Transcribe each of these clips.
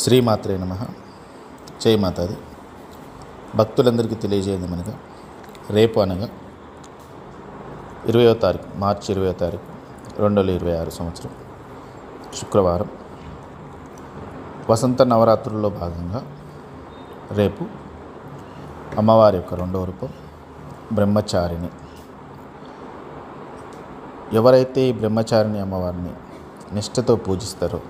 శ్రీమాత్రే నమః. జై మాతాది. భక్తులందరికీ తెలియజేయండి మనగా రేపు అనగా 20వ తారీఖు మార్చి 20వ తారీఖు 2026 సంవత్సరం శుక్రవారం వసంత నవరాత్రుల్లో భాగంగా రేపు అమ్మవారి యొక్క రెండవ రూపం బ్రహ్మచారిణి. ఎవరైతే ఈ బ్రహ్మచారిణి అమ్మవారిని నిష్ఠతో పూజిస్తారో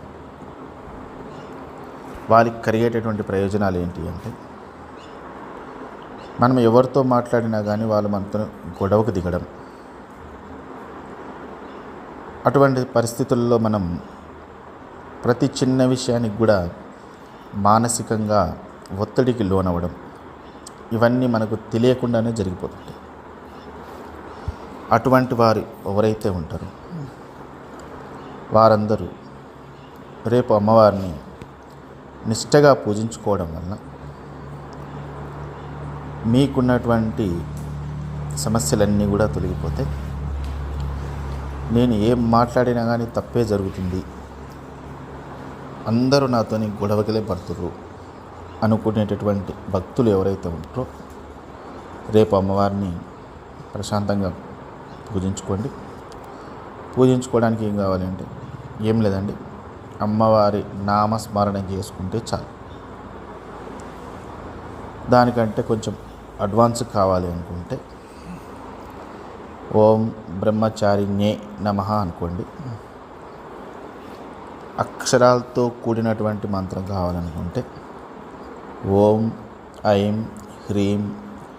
వారికి కలిగేటటువంటి ప్రయోజనాలు ఏంటి అంటే, మనం ఎవరితో మాట్లాడినా కానీ వాళ్ళు మనతో గొడవకు దిగడం, అటువంటి పరిస్థితుల్లో మనం ప్రతి చిన్న విషయానికి కూడా మానసికంగా ఒత్తిడికి లోనవ్వడం, ఇవన్నీ మనకు తెలియకుండానే జరిగిపోతుంటాయి. అటువంటి వారు ఎవరైతే ఉంటారో వారందరూ రేపు అమ్మవారిని నిష్ఠగా పూజించుకోవడం వల్ల మీకున్నటువంటి సమస్యలన్నీ కూడా తొలగిపోతాయి. నేను ఏం మాట్లాడినా కానీ తప్పే జరుగుతుంది, అందరూ నాతోని గొడవకిలే పడుతుర్రు అనుకునేటటువంటి భక్తులు ఎవరైతే ఉంటారో రేపు అమ్మవారిని ప్రశాంతంగా పూజించుకోండి. పూజించుకోవడానికి ఏం కావాలంటే ఏం లేదండి, అమ్మవారి నామస్మరణ చేసుకుంటే చాలు. దానికంటే కొంచెం అడ్వాన్స్ కావాలి అనుకుంటే ఓం బ్రహ్మచారిణ్యే నమః అనుకోండి. అక్షరాలతో కూడినటువంటి మంత్రం కావాలనుకుంటే ఓం ఐం హ్రీం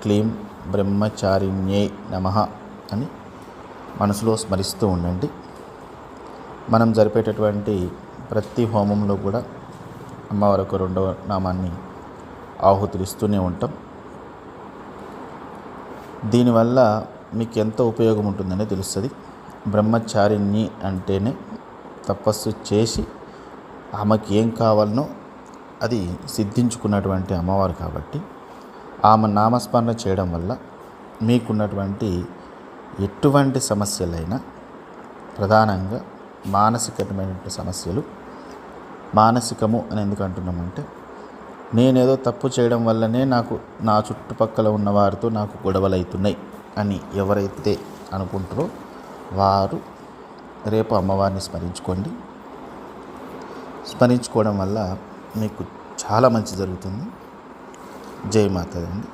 క్లీం బ్రహ్మచారిణ్యే నమః అని మనసులో స్మరిస్తూ ఉండండి. మనం జరిపేటటువంటి ప్రతి హోమంలో కూడా అమ్మవారి యొక్క రెండవ నామాన్ని ఆహుతులు ఇస్తూనే ఉంటాం. దీనివల్ల మీకు ఎంత ఉపయోగం ఉంటుందనే తెలుస్తుంది. బ్రహ్మచారిణి అంటేనే తపస్సు చేసి ఆమెకి ఏం కావాలనో అది సిద్ధించుకున్నటువంటి అమ్మవారు కాబట్టి ఆమె నామస్మరణ చేయడం వల్ల మీకున్నటువంటి ఎటువంటి సమస్యలైనా, ప్రధానంగా మానసికమైనటువంటి సమస్యలు, మానసికము అని ఎందుకు అంటున్నామంటే, నేనేదో తప్పు చేయడం వల్లనే నా చుట్టుపక్కల ఉన్న వారితో నాకు గొడవలు అవుతున్నాయి అని ఎవరైతే అనుకుంటారో వారు రేపు అమ్మవారిని స్మరించుకోండి. స్మరించుకోవడం వల్ల మీకు చాలా మంచి జరుగుతుంది. జై మాతాది అండి.